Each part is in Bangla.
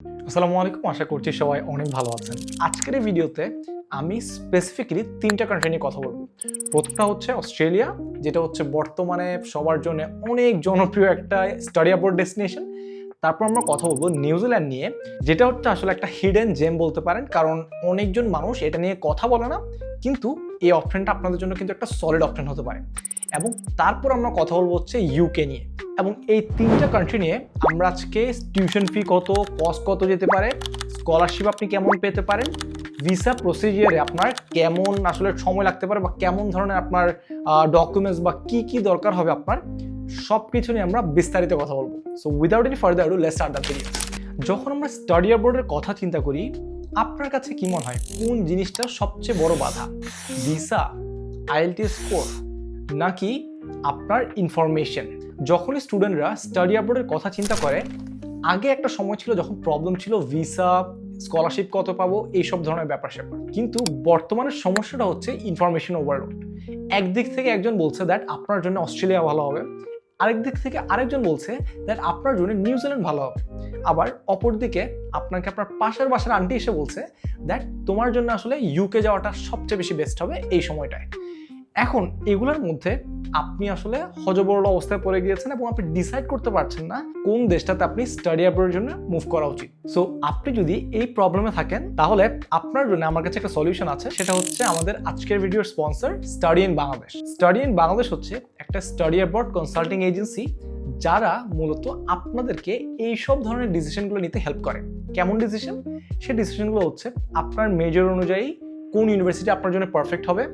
আসসালামু আলাইকুম, আশা করছি সবাই অনেক ভালো আছেন। আজকের এই ভিডিওতে আমি স্পেসিফিক্যালি 3টা কান্ট্রি নিয়ে কথা বলবো। প্রথমটা হচ্ছে অস্ট্রেলিয়া, যেটা হচ্ছে বর্তমানে সবার জন্য অনেক জনপ্রিয় একটা স্টাডি অ্যাব্রড ডেস্টিনেশন। তারপর আমরা কথা বলবো নিউজিল্যান্ড নিয়ে, যেটা হচ্ছে আসলে একটা হিডেন জেম বলতে পারেন, কারণ অনেকজন মানুষ এটা নিয়ে কথা বলে না, কিন্তু এই অপশনটা আপনাদের জন্য কিন্তু একটা সলিড অপশন হতে পারে। এবং তারপর আমরা কথা বলবো হচ্ছে ইউকে নিয়ে। এবং এই 3টা কান্ট্রি নিয়ে আমরা আজকে টিউশন ফি কত, কস্ট কত যেতে পারে, স্কলারশিপ আপনি কেমন পেতে পারেন, ভিসা প্রসিজিয়ারে আপনার কেমন আসলে সময় লাগতে পারে বা কেমন ধরনের আপনার ডকুমেন্টস বা কি কি দরকার হবে আপনার, সব কিছু নিয়ে আমরা বিস্তারিত কথা বলবো। So without any further do let's start the video. যখন আমরা স্টাডি অ্যাব্রডের কথা চিন্তা করি, আপনার কাছে কি মনে হয় কোন জিনিসটা সবচেয়ে বড় বাধা? ভিসা, আইএলটিএস স্কোর, নাকি আপনার ইনফরমেশন? যখনই স্টুডেন্টরা স্টাডি অ্যাব্রডের কথা চিন্তা করে, আগে একটা সময় ছিল যখন প্রবলেম ছিল ভিসা, স্কলারশিপ কত পাবো, এইসব ধরনের ব্যাপার স্যাপার। কিন্তু বর্তমানের সমস্যাটা হচ্ছে ইনফরমেশন ওভারলোড। একদিক থেকে একজন বলছে দ্যাট আপনার জন্য অস্ট্রেলিয়া ভালো হবে, আরেক দিক থেকে আরেকজন বলছে দ্যাট আপনার জন্য নিউজিল্যান্ড ভালো হবে। আবার অপরদিকে আপনাকে আপনার পাশের বাসার আন্টি এসে বলছে দ্যাট তোমার জন্য আসলে ইউকে যাওয়াটা সবচেয়ে বেশি বেস্ট হবে এই সময়টায়। এখন এগুলোর মধ্যে আপনি আসলে হযবরল অবস্থায় পড়ে গিয়েছেন এবং আপনি ডিসাইড করতে পারছেন না কোন দেশটাতে আপনি স্টাডি অ্যাব্রডের জন্য মুভ করা উচিত। সো আপনি যদি এই প্রবলেমে থাকেন, তাহলে আপনার জন্য আমার কাছে একটা সলিউশন আছে, সেটা হচ্ছে আমাদের আজকের ভিডিওর sponsor study in Bangladesh. Study in Bangladesh হচ্ছে একটা স্টাডি অ্যাব্রড কনসাল্টিং এজেন্সি, যারা মূলত আপনাদেরকে এইসব ধরনের ডিসিশনগুলো নিতে হেল্প করে। কেমন ডিসিশন? সেই ডিসিশনগুলো হচ্ছে আপনার মেজর অনুযায়ী কোন ইউনিভার্সিটি আপনার জন্য পারফেক্ট হবে,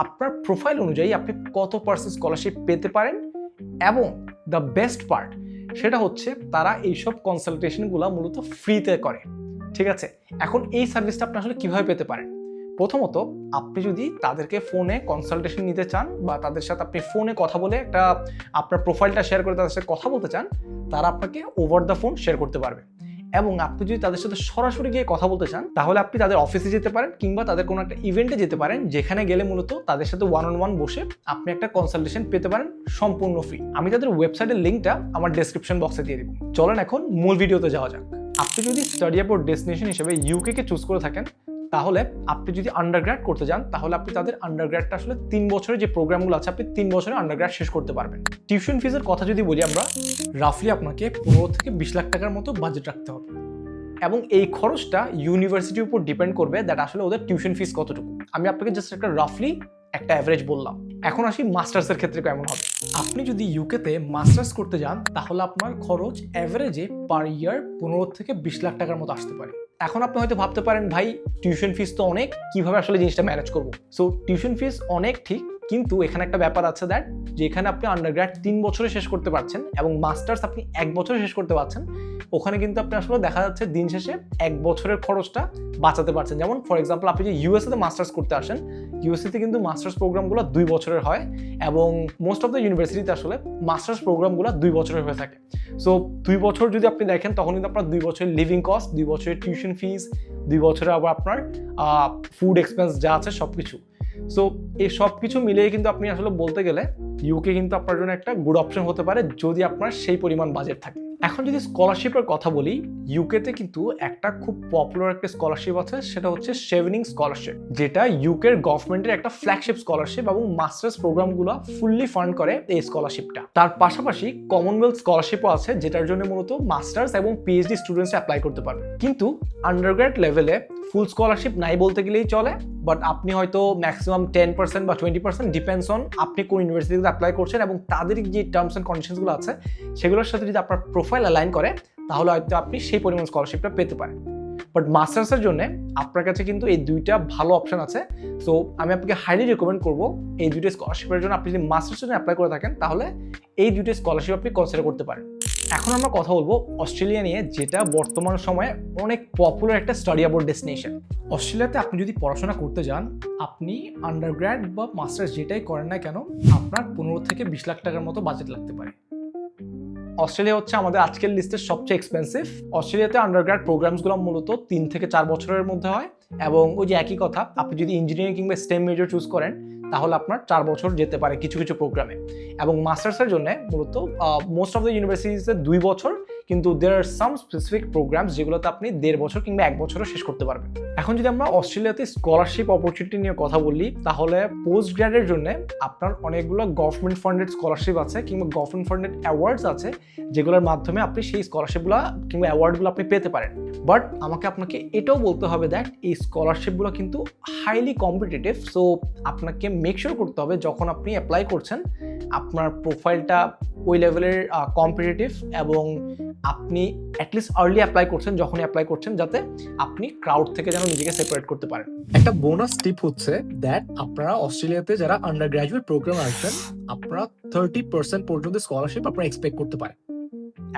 আপনার প্রোফাইল অনুযায়ী আপনি কত পার্সেন্ট স্কলারশিপ পেতে পারেন, এবং দ্য বেস্ট পার্ট সেটা হচ্ছে তারা এইসব কনসালটেশনগুলো মূলত ফ্রিতে করে। ঠিক আছে, এখন এই সার্ভিসটা আপনি আসলে কীভাবে পেতে পারেন? প্রথমত, আপনি যদি তাদেরকে ফোনে কনসালটেশন নিতে চান বা তাদের সাথে আপনি ফোনে কথা বলে একটা আপনার প্রোফাইলটা শেয়ার করে তাদের সাথে কথা বলতে চান, তারা আপনাকে ওভার দ্য ফোন শেয়ার করতে পারবে। এবং আপনি যদি তাদের সাথে সরাসরি গিয়ে কথা বলতে চান, তাহলে আপনি তাদের অফিসে যেতে পারেন কিংবা তাদের কোনো একটা ইভেন্টে যেতে পারেন, যেখানে গেলে মূলত তাদের সাথে ওয়ান অন ওয়ান বসে আপনি একটা কনসালটেশন পেতে পারেন সম্পূর্ণ ফ্রি। আমি তাদের ওয়েবসাইটের লিঙ্কটা আমার ডেসক্রিপশন বক্সে দিয়ে দিব। চলেন এখন মূল ভিডিওতে যাওয়া যাক। আপনি যদি স্টাডি অ্যাব্রড ডেস্টিনেশন হিসেবে ইউকে কে চুজ করে থাকেন, তাহলে আপনি যদি আন্ডারগ্র্যাড করতে যান, তাহলে আপনি তাদের আন্ডারগ্র্যাডটা আসলে 3 বছরের যে প্রোগ্রামগুলো আছে, আপনি 3 বছরে আন্ডারগ্র্যাড শেষ করতে পারবেন। টিউশন ফিজের কথা যদি বলি, আমরা রাফলি আপনাকে 15 থেকে 20 লাখ টাকার মতো বাজেট রাখতে হবে, এবং এই খরচটা ইউনিভার্সিটির উপর ডিপেন্ড করবে দ্যাট আসলে ওদের টিউশন ফিস কতটুকু। আমি আপনাকে জাস্ট একটা রাফলি একটা অ্যাভারেজ বললাম। এখন আসি মাস্টার্সের ক্ষেত্রে কেমন হবে। আপনি যদি ইউকেতে মাস্টার্স করতে যান, তাহলে আপনার খরচ অ্যাভারেজে পার ইয়ার 15 থেকে 20 লাখ টাকার মতো আসতে পারে। এখন আপনি হয়তো ভাবতে পারেন, ভাই টিউশন ফিস তো অনেক, কিভাবে আসলে জিনিসটা ম্যানেজ করবো? সো টিউশন ফিস অনেক ঠিক, কিন্তু এখানে একটা ব্যাপার আছে দ্যাট যেখানে আপনি আন্ডারগ্র্যাড 3 বছরে শেষ করতে পারছেন এবং মাস্টার্স আপনি 1 বছরে শেষ করতে পারছেন, ওখানে কিন্তু আপনি আসলে দেখা যাচ্ছে দিন শেষে 1 বছরের খরচটা বাঁচাতে পারছেন। যেমন ফর এক্সাম্পল, আপনি যে ইউএসএতে মাস্টার্স করতে আসেন, ইউএসএতে কিন্তু মাস্টার্স প্রোগ্রামগুলো 2 বছরের হয় এবং মোস্ট অফ দ্য ইউনিভার্সিটিতে আসলে মাস্টার্স প্রোগ্রামগুলো 2 বছরের হয়ে থাকে। সো 2 বছর যদি আপনি দেখেন, তখন কিন্তু আপনার 2 বছরের লিভিং কস্ট, 2 বছরের টিউশন ফিস, 2 বছরে আবার আপনার ফুড এক্সপেন্স যা আছে সব কিছু। সো এই সব কিছু মিলিয়ে কিন্তু আপনি আসলে বলতে গেলে ইউকে কিন্তু আপনার জন্য একটা গুড অপশন হতে পারে, যদি আপনার সেই পরিমাণ বাজেট থাকে। এখন যদি স্কলারশিপের কথা বলি, ইউকেতে কিন্তু একটা খুব পপুলার একটা স্কলারশিপ আছে, সেটা হচ্ছে শেভেনিং স্কলারশিপ, যেটা ইউকের গভর্নমেন্টের একটা ফ্ল্যাগশিপ স্কলারশিপ এবং মাস্টার্স প্রোগ্রামগুলো ফুললি ফান্ড করে এই স্কলারশিপটা। তার পাশাপাশি কমনওয়েলথ স্কলারশিপও আছে, যেটার জন্য মূলত মাস্টার্স এবং পিএইচডি স্টুডেন্টস অ্যাপ্লাই করতে পারবে। কিন্তু আন্ডারগ্র্যাড লেভেলে ফুল স্কলারশিপ নাই বলতে গেলেই চলে, বাট আপনি হয়তো ম্যাক্সিমাম 10% বা 20%, ডিপেন্ডস অন আপনি কোন ইউনিভার্সিটিতে অ্যাপ্লাই করছেন এবং তাদের যে টার্মস অ্যান্ড কন্ডিশনসগুলো আছে সেগুলোর সাথে যদি আপনার প্রোফাইল অ্যালাইন করে, তাহলে হয়তো আপনি সেই পরিমাণ স্কলারশিপটা পেতে পারেন। বাট মাস্টার্সের জন্য আপনার কাছে কিন্তু এই দুইটা ভালো অপশন আছে। সো আমি আপনাকে হাইলি রেকমেন্ড করবো এই দুইটা স্কলারশিপের জন্য, আপনি যদি মাস্টার্সের জন্য অ্যাপ্লাই করে থাকেন, তাহলে এই দুইটা স্কলারশিপ আপনি কনসিডার করতে পারেন। এখন আমরা কথা বলবো অস্ট্রেলিয়া নিয়ে, যেটা বর্তমান সময়ে অনেক পপুলার একটা স্টাডি অ্যাব্রড ডেস্টিনেশন। অস্ট্রেলিয়াতে আপনি যদি পড়াশোনা করতে যান, আপনি আন্ডারগ্র্যাড বা মাস্টার্স যেটাই করেন না কেন, আপনার 15 থেকে 20 লাখ টাকার মতো বাজেট লাগতে পারে। অস্ট্রেলিয়া হচ্ছে আমাদের আজকের লিস্টের সবচেয়ে এক্সপেন্সিভ। অস্ট্রেলিয়াতে আন্ডারগ্র্যাড প্রোগ্রামসগুলো মূলত 3 থেকে 4 বছরের মধ্যে হয়, এবং ওই যে একই কথা, আপনি যদি ইঞ্জিনিয়ারিং কিংবা স্টেম মেজর চুজ করেন, তাহলে আপনার 4 বছর যেতে পারে কিছু কিছু প্রোগ্রামে। এবং মাস্টার্সের জন্য মূলত মোস্ট অফ দ্য ইউনিভার্সিটিসে 2 বছর কিন্তু দেয়ার আর সাম স্পেসিফিক প্রোগ্রামস যেগুলোতে আপনি 1.5 বছর কিংবা 1 বছরও শেষ করতে পারবেন। এখন যদি আমরা অস্ট্রেলিয়াতে স্কলারশিপ অপরচুনিটি নিয়ে কথা বলি, তাহলে পোস্ট গ্র্যাডের জন্য আপনার অনেকগুলো গভর্নমেন্ট ফান্ডেড স্কলারশিপ আছে কিংবা গভর্নমেন্ট ফান্ডেড অ্যাওয়ার্ডস আছে, যেগুলোর মাধ্যমে আপনি সেই স্কলারশিপগুলো কিংবা অ্যাওয়ার্ডগুলো আপনি পেতে পারেন। বাট আপনাকে এটাও বলতে হবে দ্যাট এই স্কলারশিপগুলো কিন্তু হাইলি কম্পিটিটিভ। সো আপনাকে মেক শিওর করতে হবে যখন আপনি অ্যাপ্লাই করছেন আপনার প্রোফাইলটা ওই লেভেলের কম্পিটিটিভ এবং আপনি অ্যাটলিস্ট আর্লি অ্যাপ্লাই করছেন যখনই অ্যাপ্লাই করছেন, যাতে আপনি ক্রাউড থেকে যেন নিজেকে সেপারেট করতে পারেন। একটা বোনাস টিপ হচ্ছে দ্যাট আপনারা অস্ট্রেলিয়াতে যারা আন্ডার গ্র্যাজুয়েট প্রোগ্রাম আসবেন, আপনারা 30% পর্যন্ত স্কলারশিপ আপনারা এক্সপেক্ট করতে পারেন।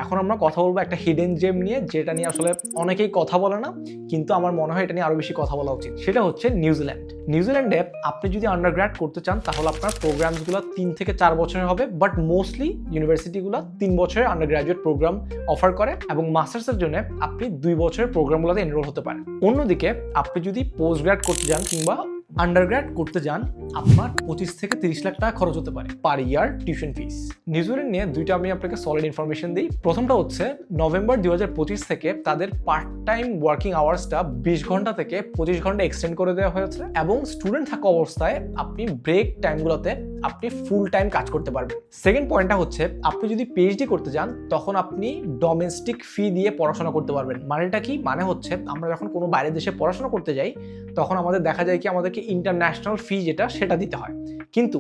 এখন আমরা কথা বলবো একটা হিডেন জেম নিয়ে, যেটা নিয়ে আসলে অনেকেই কথা বলে না, কিন্তু আমার মনে হয় এটা নিয়ে আরো বেশি কথা বলা উচিত। সেটা হচ্ছে নিউজিল্যান্ড। নিউজিল্যান্ডে আপনি যদি আন্ডারগ্র্যাড করতে চান তাহলে আপনার প্রোগ্রামসগুলো 3 থেকে 4 বছরের হবে, বাট মোস্টলি ইউনিভার্সিটিগুলো 3 বছরের আন্ডার গ্র্যাজুয়েট প্রোগ্রাম অফার করে এবং মাস্টার্সের জন্য আপনি 2 বছরের প্রোগ্রামগুলোতে এনরোল হতে পারেন। অন্যদিকে আপনি যদি পোস্ট গ্র্যাড করতে যান কিংবা আন্ডারগ্র্যাড করতে যান, আপনার 25 থেকে 30 লাখ টাকা খরচ হতে পারে পার ইয়ার টিউশন ফিস। নিউজিল্যান্ড নিয়ে দুইটা আমি আপনাকে সলিড ইনফরমেশন দিই। প্রথমটা হচ্ছে নভেম্বর 2025 থেকে তাদের পার্ট টাইম ওয়ার্কিং আওয়ার্সটা 20 ঘন্টা থেকে 25 ঘন্টা এক্সটেন্ড করে দেওয়া হয়েছে এবং স্টুডেন্ট থাকা অবস্থায় আপনি ব্রেক টাইমগুলোতে আপনি ফুল টাইম কাজ করতে পারবেন। সেকেন্ড পয়েন্টটা হচ্ছে আপনি যদি পিএইচডি করতে যান তখন আপনি ডোমেস্টিক ফি দিয়ে পড়াশোনা করতে পারবেন। মানেটা কি? মানে হচ্ছে আমরা যখন কোনো বাইরের দেশে পড়াশোনা করতে যাই তখন আমাদের দেখা যায় কি আমাদেরকে ইন্টারন্যাশনাল ফি যেটা সেটা দিতে হয়, কিন্তু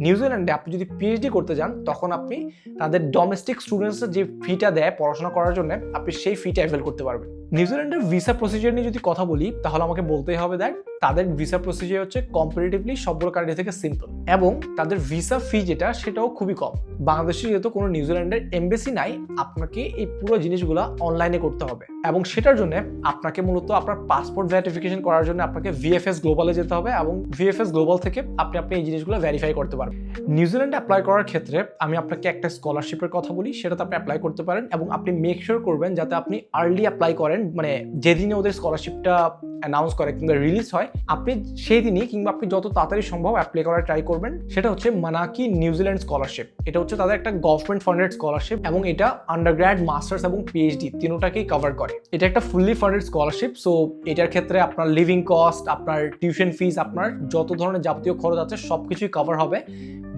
নিউজিল্যান্ডে আপনি যদি পিএইচডি করতে যান তখন আপনি তাদের ডোমেস্টিক স্টুডেন্টসের যে ফিটা দেয় পড়াশোনা করার জন্য, আপনি সেই ফিটা অ্যাভেল করতে পারবেন। নিউজিল্যান্ডের ভিসা প্রসিজার নিয়ে যদি কথা বলি তাহলে আমাকে বলতেই হবে দ্যাট তাদের ভিসা প্রসিজার হচ্ছে কম্পারেটিভলি সবগুলো কান্ট্রি থেকে সিম্পল এবং তাদের ভিসা ফি যেটা সেটাও খুবই কম। বাংলাদেশে যেহেতু কোনো নিউজিল্যান্ডের এমবেসি নাই, আপনাকে এই পুরো জিনিসগুলো অনলাইনে করতে হবে এবং সেটার জন্য আপনাকে মূলত আপনার পাসপোর্ট ভেরিফিকেশন করার জন্য আপনাকে ভিএফএস গ্লোবালে যেতে হবে এবং ভিএফএস গ্লোবাল থেকে আপনি এই জিনিসগুলো ভেরিফাই করতে পারবেন। নিউজিল্যান্ডে অ্যাপ্লাই করার ক্ষেত্রে আমি আপনাকে একটা স্কলারশিপের কথা বলি, সেটাতে আপনি অ্যাপ্লাই করতে পারেন এবং আপনি মেক শিওর করবেন যাতে আপনি আর্লি অ্যাপ্লাই করেন, মানে যেদিনে ওদের স্কলারশিপটা অ্যানাউন্স করে কিংবা রিলিজ হয় আপনি সেই দিনই কিংবা আপনি যত তাড়াতাড়ি সম্ভব অ্যাপ্লাই করার ট্রাই করবেন। সেটা হচ্ছে মানাকি নিউজিল্যান্ড স্কলারশিপ। এটা হচ্ছে তাদের একটা গভর্নমেন্ট ফান্ডেড স্কলারশিপ এবং এটা আন্ডারগ্র্যাড, মাস্টার্স এবং পিএইচডি তিনটাকেই কভার করে। এটা একটা ফুললি ফান্ডেড স্কলারশিপ। সো এটার ক্ষেত্রে আপনার লিভিং কস্ট, আপনার টিউশন ফিস, আপনার যত ধরনের যাবতীয় খরচ আছে সবকিছুই কভার হবে।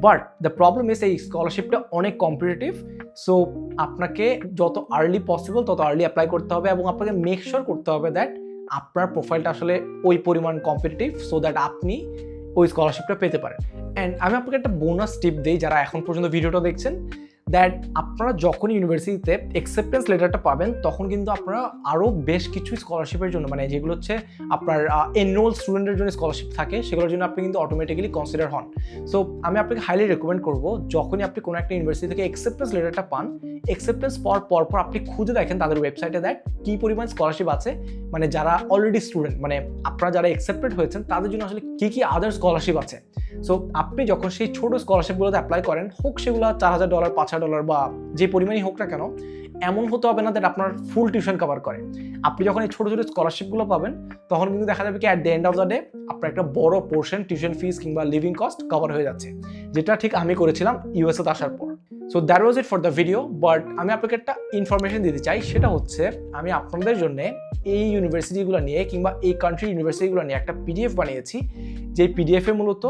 বাট দ্য প্রবলেম ইজ এই স্কলারশিপটা অনেক কম্পিটিটিভ। সো আপনাকে যত আর্লি পসিবল তত আর্লি অ্যাপ্লাই করতে হবে এবং আপনাকে মেক শিওর করতে হবে দ্যাট আপনার প্রোফাইলটা আসলে ওই পরিমাণ কম্পিটিটিভ সো দ্যাট আপনি ওই স্কলারশিপটা পেতে পারেন। অ্যান্ড আমি আপনাকে একটা বোনাস টিপ দিই যারা এখন পর্যন্ত ভিডিওটা দেখছেন, দ্যাট আপনারা যখন ইউনিভার্সিটিতে অ্যাকসেপ্টেন্স লেটারটা পাবেন তখন কিন্তু আপনারা আরও বেশ কিছু স্কলারশিপের জন্য, মানে যেগুলো হচ্ছে আপনার এনরোল স্টুডেন্টের জন্য স্কলারশিপ থাকে, সেগুলোর জন্য আপনি কিন্তু অটোমেটিক্যালি কনসিডার হন। সো আমি আপনাকে হাইলি রেকমেন্ড করবো যখনই আপনি কোনো একটা ইউনিভার্সিটি থেকে অ্যাকসেপ্টেন্স লেটারটা পান, অ্যাকসেপ্টেন্স পাওয়ার পরপর আপনি খুঁজে দেখেন তাদের ওয়েবসাইটে দ্যাট কী পরিমাণ স্কলারশিপ আছে, মানে যারা অলরেডি স্টুডেন্ট, মানে আপনারা যারা অ্যাকসেপ্টেড হয়েছেন তাদের জন্য আসলে কী আদার স্কলারশিপ আছে। সো আপনি যখন সেই ছোটো স্কলারশিপগুলোতে অ্যাপ্লাই করেন, হোক সেগুলো $4,000, $5,000 বা যে পরিমাণই হোক না কেন, এমন হতে হবে না দ্যাট আপনার ফুল টিউশন কভার করে। আপনি যখন এই ছোটো ছোটো স্কলারশিপগুলো পাবেন তখন কিন্তু দেখা যাবে কি at the end of the day আপনার একটা বড় পোর্শন টিউশন ফিস কিংবা লিভিং কস্ট কভার হয়ে যাচ্ছে, যেটা ঠিক আমি করেছিলাম ইউএসএতে আসার পর। So that was it for the video. But আমি আপনাকে একটা ইনফরমেশন দিতে চাই, সেটা হচ্ছে আমি আপনাদের জন্য এই ইউনিভার্সিটিগুলো নিয়ে কিংবা এই কান্ট্রি ইউনিভার্সিটিগুলো নিয়ে একটা পিডিএফ বানিয়েছি, যে পিডিএফে মূলত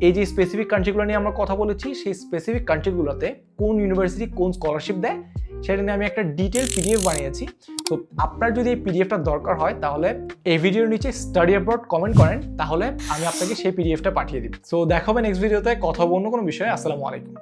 এই যে স্পেসিফিক কান্ট্রিগুলো নিয়ে আমরা কথা বলেছি সেই স্পেসিফিক কান্ট্রিগুলোতে কোন ইউনিভার্সিটি কোন স্কলারশিপ দেয় সেটা নিয়ে আমি একটা ডিটেল পিডিএফ বানিয়েছি। তো আপনার যদি এই পিডিএফটা দরকার হয় তাহলে এই ভিডিওর নিচে স্টাডি অ্যাবাউট কমেন্ট করেন, তাহলে আমি আপনাকে সেই পিডিএফটা পাঠিয়ে দিই। সো দেখা হবে নেক্সট ভিডিওতে, কথা বলবো অন্য কোনো বিষয়ে। আসসালামু আলাইকুম।